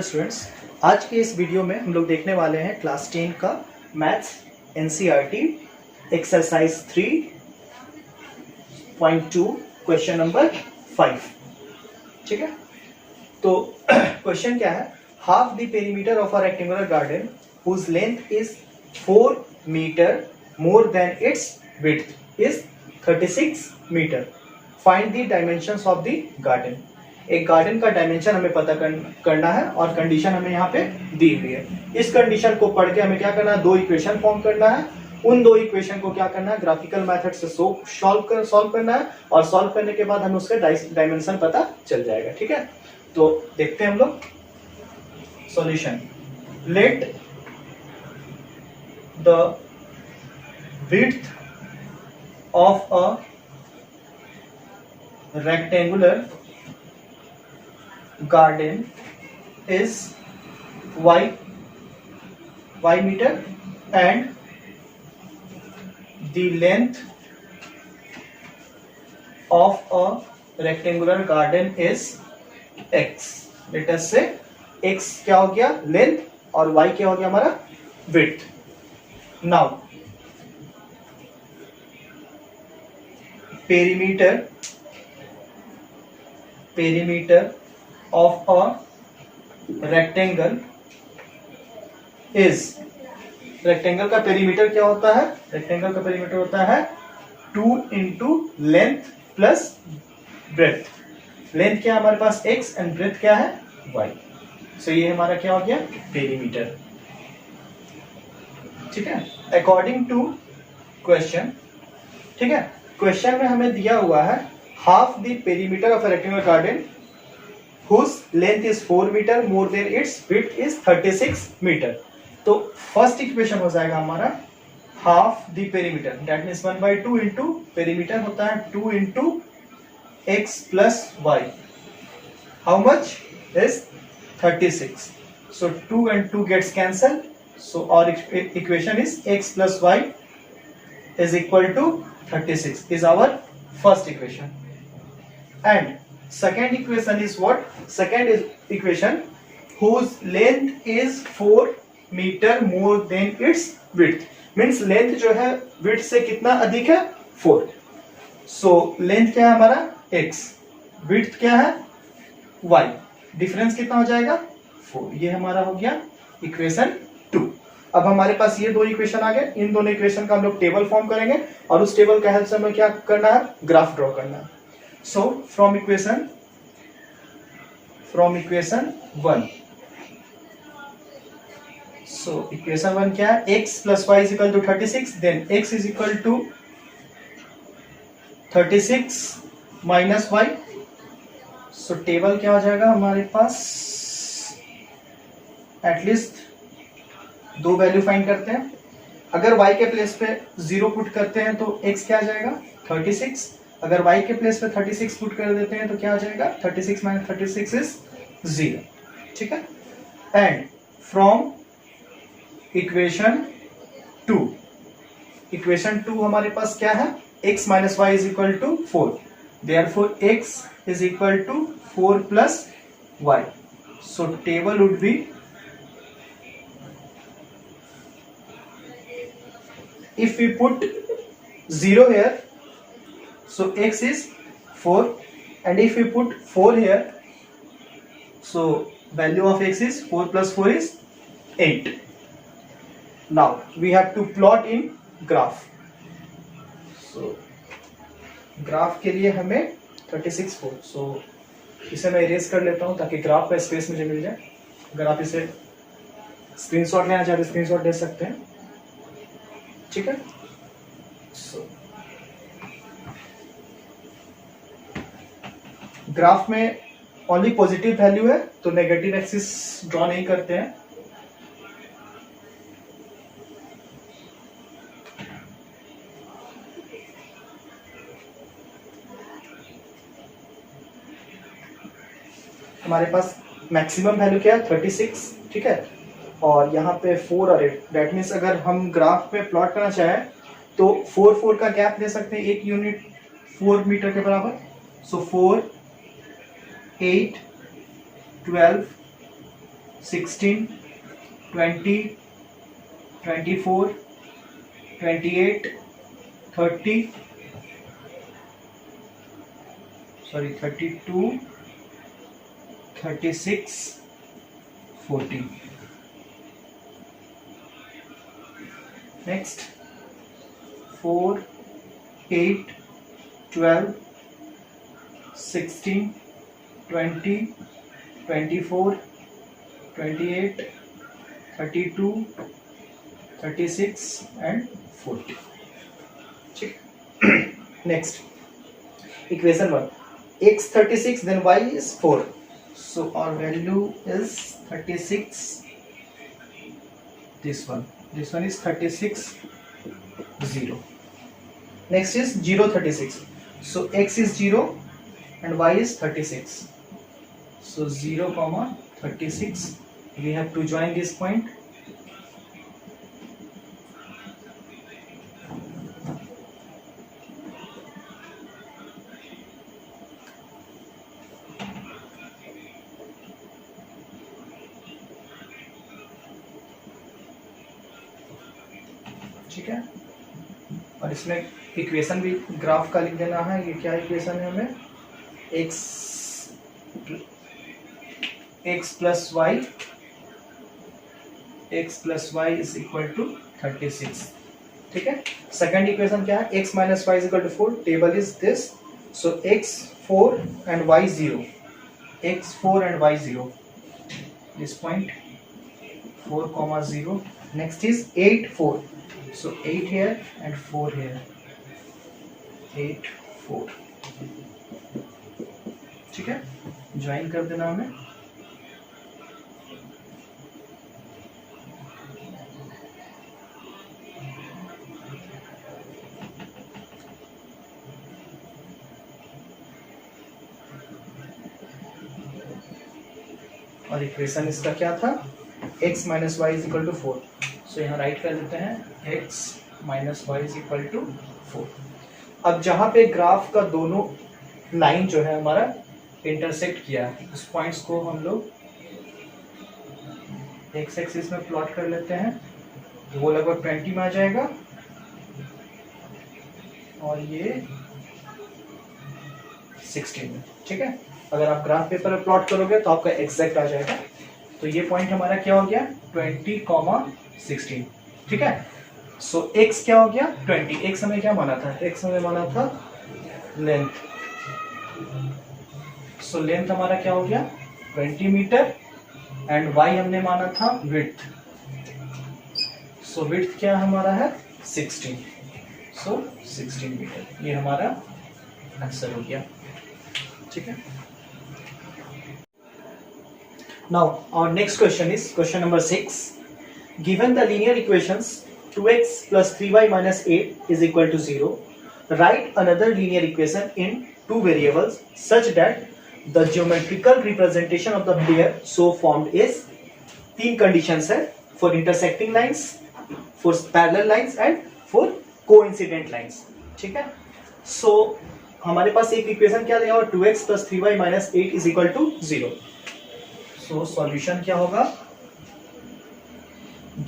Students, आज के इस वीडियो में हम लोग देखने वाले हैं क्लास 10 का maths NCERT exercise 3.2 question number 5। ठीक है, तो क्वेश्चन क्या है? Half the perimeter of a rectangular garden whose length is 4 metre more than its width is 36 metre. Find the dimensions of the garden. एक गार्डन का dimension हमें पता करना है और कंडीशन हमें यहाँ पे दी हुई है। इस कंडीशन को पढ़ के हमें क्या करना है? दो इक्वेशन फॉर्म करना है। उन दो इक्वेशन को क्या करना है? ग्राफिकल मेथड से सॉल्व करना है और सॉल्व करने के बाद हमें उसका डायमेंशन पता चल जाएगा। ठीक है, तो देखते हैं हम लोग solution. Let the width of a rectangular garden is y meter and the length of a rectangular garden is x। let us say x क्या हो गया? लेंथ, और y क्या हो गया? हमारा width। now perimeter of a rectangle is, rectangle का perimeter क्या होता है? रेक्टेंगल का पेरीमीटर होता है 2 into length plus breadth. Length क्या है हमारे पास? x एंड ब्रेथ क्या है? y। सो ये हमारा क्या हो गया? पेरीमीटर। ठीक है, अकॉर्डिंग टू क्वेश्चन। ठीक है, क्वेश्चन में हमें दिया हुआ है half the perimeter of a rectangular garden whose length is 4 meter more than its width is 36 meter। तो फर्स्ट इक्वेशन हो जाएगा हमारा half the perimeter, that means 1/2 into perimeter होता है 2 into x plus y। how much is 36? so 2 and 2 gets cancelled, so our equation is x plus y is equal to 36 is our first equation। and second equation is what? second is equation whose length is 4 meter more than its width, means length जो है width से कितना अधिक है? 4। so length क्या है हमारा? x, width क्या है? y, डिफरेंस कितना हो जाएगा? 4। ये हमारा हो गया इक्वेशन 2। अब हमारे पास ये दो इक्वेशन आ गए। इन दोनों इक्वेशन का हम लोग टेबल फॉर्म करेंगे और उस टेबल का हेल्प से हमें क्या करना है? ग्राफ ड्रॉ करना है। So from equation 1, so equation 1 क्या है? x plus y is equal to 36, then x is equal to 36 minus y। so table क्या हो जाएगा हमारे पास? एटलीस्ट दो वैल्यू फाइंड करते हैं। अगर y के प्लेस पे 0 पुट करते हैं तो x क्या आ जाएगा? 36। अगर y के प्लेस पे 36 पुट कर देते हैं तो क्या आ जाएगा? 36 माइनस 36 इज 0। ठीक है, एंड फ्रॉम इक्वेशन 2 हमारे पास क्या है? x minus y is equal to 4, therefore x is equal to 4 plus y। So table would be if we put 0 here, so x is 4, and if we put 4 here, so value of x is 4 plus 4 is 8। now we have to plot in graph। so graph के लिए हमें 36 4, so इसे मैं erase कर लेता हूँ ताकि graph का स्पेस मुझे मिल जाए। अगर आप इसे स्क्रीनशॉट लेना चाहते हैं स्क्रीनशॉट ले सकते हैं। ठीक है, सो ग्राफ में ओनली पॉजिटिव वैल्यू है तो नेगेटिव एक्सिस ड्रॉ नहीं करते हैं। हमारे पास मैक्सिमम वैल्यू क्या है? 36। ठीक है, और यहाँ पे 4 और 8, दैट मीन्स अगर हम ग्राफ पे प्लॉट करना चाहें तो 4 का गैप ले सकते हैं, एक यूनिट 4 मीटर के बराबर। सो 4 8 12 16, 20, 24, 28, 30, 32, 36, 40. Next 4, 8, 12, 16, 20, 24, 28, 32, 36 and 40. Next equation 1, x 36 then y is 4, so our value is 36. This one is 36, 0. Next is 0, 36, so x is 0 and y is 36, so 0, 36, we have to join this point. ठीक है, और इसमें equation भी graph का लिख देना है। ये क्या इक्वेशन है, हमें x plus y is equal to 36। ठीक है, सेकंड इक्वेशन क्या है, x minus y is equal to 4, table is this, so x 4 and y 0, x 4 and y 0, this point 4, 0. Next is 8, 4, so 8 here and 4 here, 8, 4. ठीक है, join कर देना हमें। और इक्वेशन इसका क्या था, x minus y is equal to 4, so यहाँ राइट कर देते हैं x minus y is equal to 4। अब जहाँ पे ग्राफ का दोनों लाइन जो है हमारा इंटरसेक्ट किया है, उस पॉइंट्स को हम लोग एक्स एक्सिस में प्लॉट कर लेते हैं, वो लगभग 20 में आ जाएगा और ये 16 में। ठीक है, अगर आप ग्राफ पेपर में प्लॉट करोगे तो आपका एग्जैक्ट आ जाएगा। तो ये पॉइंट हमारा क्या हो गया, 20, 16। ठीक है, सो x क्या हो गया, 20। x हमें क्या माना था, x हमें माना था लेंथ, सो लेंथ हमारा क्या हो गया 20 मीटर एंड y हमने माना था विड्थ, सो विड्थ क्या हमारा है 16, सो 16 मीटर, ये हमारा आंसर हो गया। ठीक है, now our next question is question number 6. Given the linear equations 2x plus 3y minus 8 is equal to 0, write another linear equation in two variables such that the geometrical representation of the pair so formed is, तीन conditions है for intersecting lines, for parallel lines and for coincident lines। ठीक है, so हमारे पास एक equation क्या दिया हुआ, 2x plus 3y minus 8 is equal to 0। so solution क्या होगा,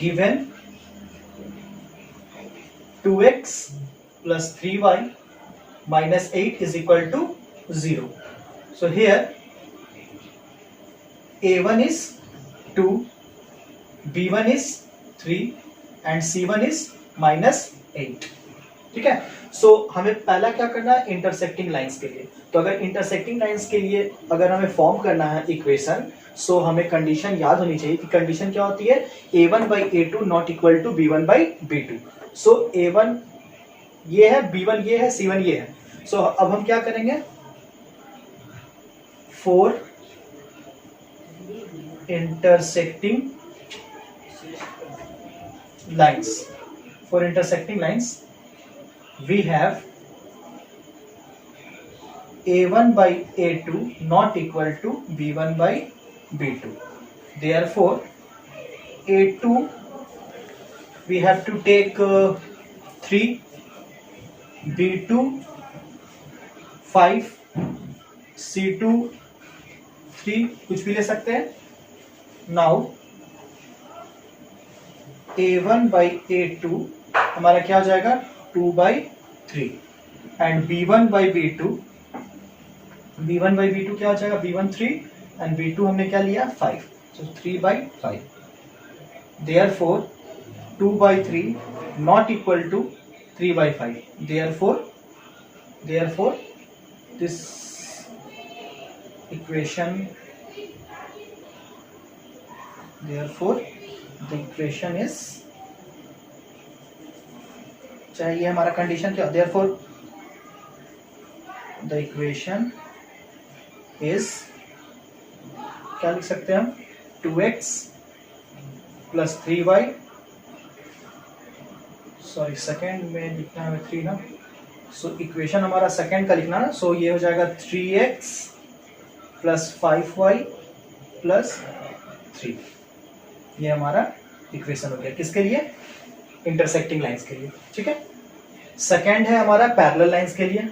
given 2x plus 3y minus 8 is equal to 0. So here a1 is 2, b1 is 3 and c1 is minus 8। ठीक है, सो हमें पहला क्या करना है, इंटरसेक्टिंग लाइंस के लिए। तो अगर इंटरसेक्टिंग लाइंस के लिए अगर हमें फॉर्म करना है इक्वेशन, सो हमें कंडीशन याद होनी चाहिए कि कंडीशन क्या होती है, a1 by a2 not equal to b1 by b2। So a1 ये है, b1 ये है, c1 ये है। सो अब हम क्या करेंगे, 4 intersecting lines, for intersecting lines we have a1 by a2 not equal to b1 by b2, therefore a2 we have to take 3, b2 5, c2 3, कुछ भी ले सकते हैं, नाउ a1 by a2 हमारा क्या हो जाएगा 2/3 एंड b1 by b2 क्या हो जाएगा b1 3 एंड b2 हमने क्या लिया 5, so 3/5. Therefore 2/3 not equal to 3/5. Therefore this equation, therefore the equation is, चाहे ये हमारा कंडीशन क्या, therefore the equation is, क्या लिख सकते हैं हम 2x plus 3y, sorry second में लिखना है 3 ना, सो इक्वेशन हमारा सेकेंड का लिखना है, सो ये हो जाएगा 3x प्लस 5y प्लस 3. ये हमारा इक्वेशन हो गया किसके लिए, इंटरसेक्टिंग लाइंस के लिए. ठीक है, सेकेंड है हमारा पैरेलल लाइंस के लिए.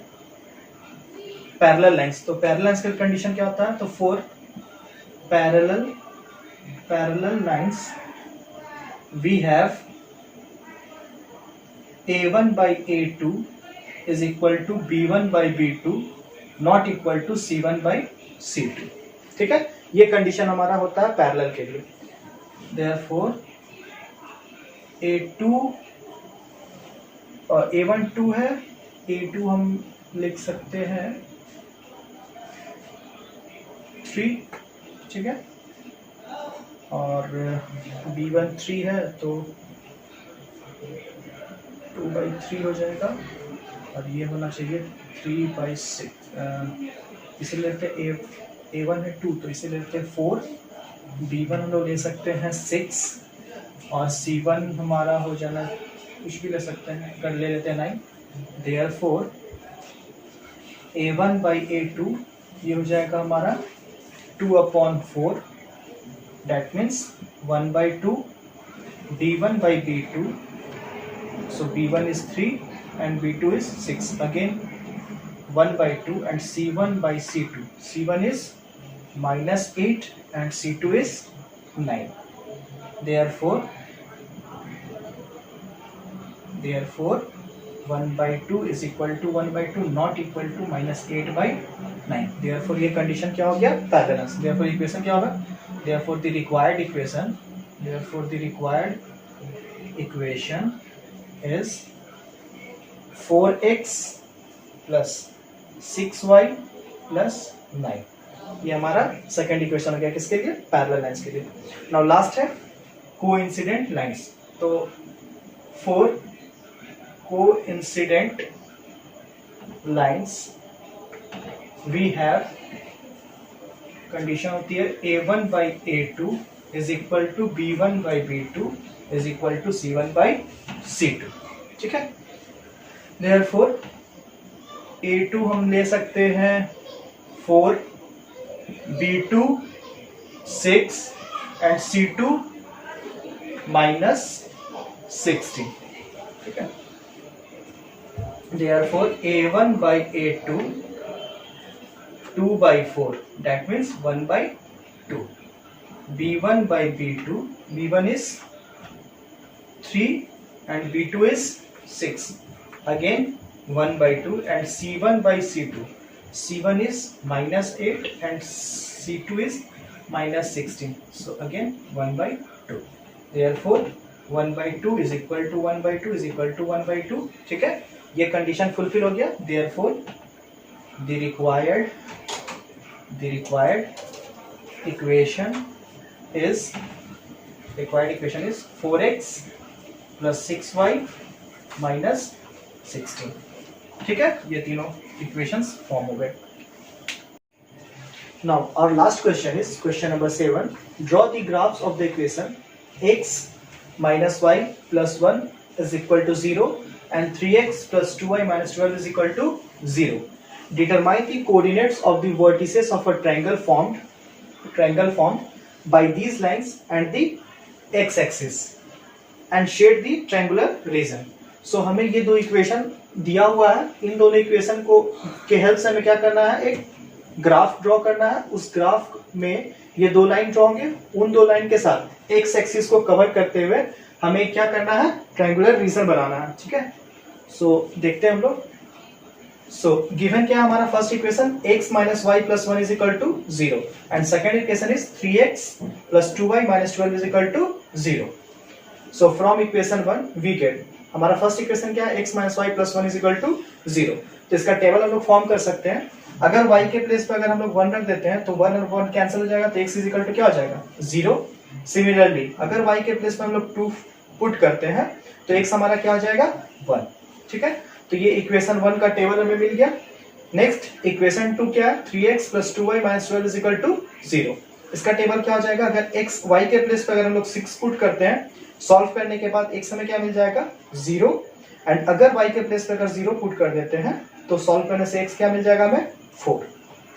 पैरेलल लाइंस, तो पैरेलल लाइंस का कंडीशन क्या होता है, तो for parallel lines we have a1 by a2 is equal to b1 by b2 not equal to c1 by c2. ठीक है, ये कंडीशन हमारा होता है पैरेलल के लिए. therefore a2 और a1 2 है, a2 हम लिख सकते हैं 3. ठीक है, और b1 3 है तो 2/3 हो जाएगा, और ये होना चाहिए 3/6. इसे लेते हैं a1 है 2 तो इसे लेते हैं 4, b1 हम लोग ले सकते हैं 6 और c1 हमारा हो जाना कुछ भी ले सकते हैं, कर ले लेते हैं 9. therefore a1 by a2 ये हो जाएगा हमारा 2/4, that means 1/2, b1 by b2, so b1 is 3 and b2 is 6, again 1/2, and c1 by c2, c1 is -8 and c2 is 9. therefore 1/2 is equal to 1/2 not equal to -8/9. therefore ये condition क्या हो गया, parallel. therefore equation क्या होगा, therefore the required equation is 4x plus 6y plus 9. ये हमारा second equation हो गया किसके लिए, पैरेलल लाइंस के लिए. नाउ लास्ट है कोइंसिडेंट लाइंस. तो for coincident lines we have condition होती है a1 by a2 is equal to b1 by b2 is equal to c1 by c2. ठीक है, therefore a2 हम ले सकते हैं 4, b2 6 and c2 -16. ठीक है, therefore a1 by a2 2/4, that means 1/2. b1 by b2, b1 is 3 and b2 is 6, again 1/2, and c1 by c2, c1 is -8 and c2 is -16, so again 1/2. therefore 1/2 is equal to 1/2 is equal to 1/2. ठीक है, ये condition fulfil हो गया. therefore the required equation is 4x plus 6y minus 16. ठीक है, ये तीनों equations form हो गए. Now our last question is question number 7. Draw the graphs of the equation x minus y plus 1 is equal to 0 and 3x plus 2y minus 12 is equal to 0. Determine the coordinates of the vertices of a triangle formed by these lines and the x-axis and shade the triangular region. So हमें ये दो equation दिया हुआ है, इन दोनों equation को के help से हमें क्या करना है, एक ग्राफ ड्रॉ करना है, उस ग्राफ में ये दो लाइन ड्रॉ होंगे, उन दो लाइन के साथ एक्स एक्सिस को कवर करते हुए हमें क्या करना है, ट्रायंगुलर रीजन बनाना है। ठीक है, सो देखते हैं हम लोग। सो गिवन क्या है हमारा first equation, x minus y plus 1 is equal to 0 and second equation is 3x plus 2y minus 12 is equal to 0। So from equation 1 we get, हमारा फर्स्ट इक्वेशन क्या है, x minus y plus 1 is equal to 0। तो इसका table हम लोग form कर सकते हैं। अगर y के प्लेस पे अगर हम लोग 1 रख देते हैं तो 1 और 1 कैंसिल हो जाएगा, तो x इज इक्वल टू क्या हो जाएगा, 0। सिमिलरली अगर y के प्लेस पे हम लोग 2 पुट करते हैं तो x हमारा क्या हो जाएगा, 1। ठीक है, तो ये इक्वेशन 1 का टेबल हमें मिल गया। नेक्स्ट इक्वेशन 2 क्या है, 3x plus 2y minus 12 is equal to 0। इसका टेबल क्या हो जाएगा, अगर x y के प्लेस पे अगर हम लोग 6 पुट करते हैं, सॉल्व करने के बाद x हमें क्या मिल जाएगा, 0। एंड अगर y के प्लेस पे अगर 0 पुट कर देते हैं तो सॉल्व करने से x क्या मिल जाएगा हमें, 4।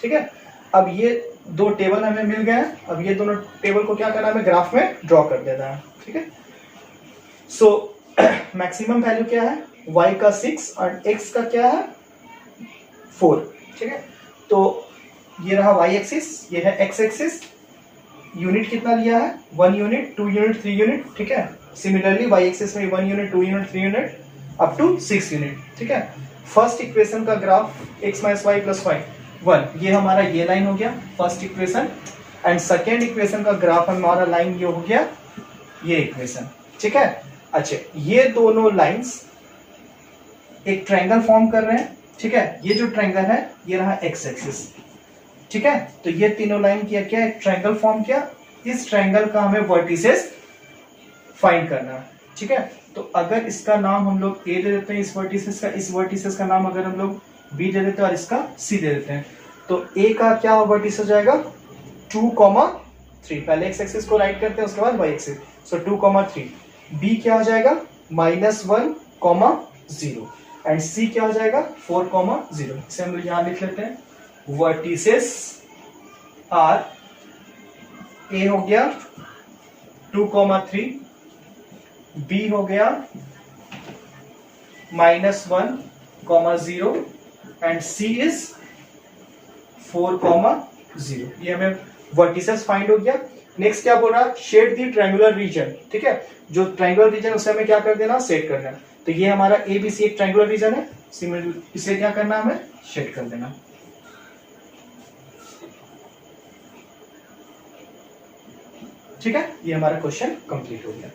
ठीक है, अब ये दो टेबल हमें मिल गए हैं। अब ये दोनों टेबल को क्या करना है, हमें ग्राफ में ड्रॉ कर देना है। ठीक है, सो मैक्सिमम वैल्यू क्या है, y का 6 और x का क्या है, 4। ठीक है, तो ये रहा y एक्सिस, ये है x एक्सिस। यूनिट कितना लिया है, 1 यूनिट, 2 यूनिट, 3 यूनिट। ठीक है, सिमिलरली y एक्सिस में 1 unit, 2 unit, 3 unit up to 6 unit. ठीक है, फर्स्ट इक्वेशन का graph x minus y plus 1, ये हमारा ये लाइन हो गया first equation. And second equation का ग्राफ हमारा लाइन ये हो गया, ये इक्वेशन। ठीक है, अच्छा ये दोनों लाइंस एक ट्रायंगल फॉर्म कर रहे हैं। ठीक है, ये जो ट्रायंगल है ये रहा एक्स एक्सिस। ठीक है, तो ये तीनों लाइन किया क्या, एक ट्रायंगल फॉर्म किया। इस ट्रायंगल का हमें वर्टिसेस फाइंड करना है। ठीक है, तो अगर इसका नाम हम लोग ए दे देते हैं, इस वर्टिसेस का नाम अगर हम लोग बी दे देते हैं और इसका सी दे देते हैं, तो ए का क्या वर्टिस हो जाएगा, 2,3। पहले एक्स एक्सिस को राइट करते हैं, उसके बाद वाई एक्सिस। सो 2,3। बी क्या हो जाएगा, -1,0 एंड सी क्या हो जाएगा, 4,0। इसे हम लोग यहां लिख लेते हैं, वर्टिसेस आर, ए हो गया 2,3, बी हो गया -1,0 एंड सी इज 4,0। ये हमें वर्टिसेस फाइंड हो गया। नेक्स्ट क्या बोल रहा है, शेड दी ट्रायंगुलर रीजन। ठीक है, जो ट्रायंगुलर रीजन उसे हमें क्या कर देना, सेट करना है। तो ये हमारा ए बी सी एक ट्रायंगुलर रीजन है, इसे क्या करना, हमें शेड कर देना। ठीक है, ये हमारा क्वेश्चन कंप्लीट हो गया।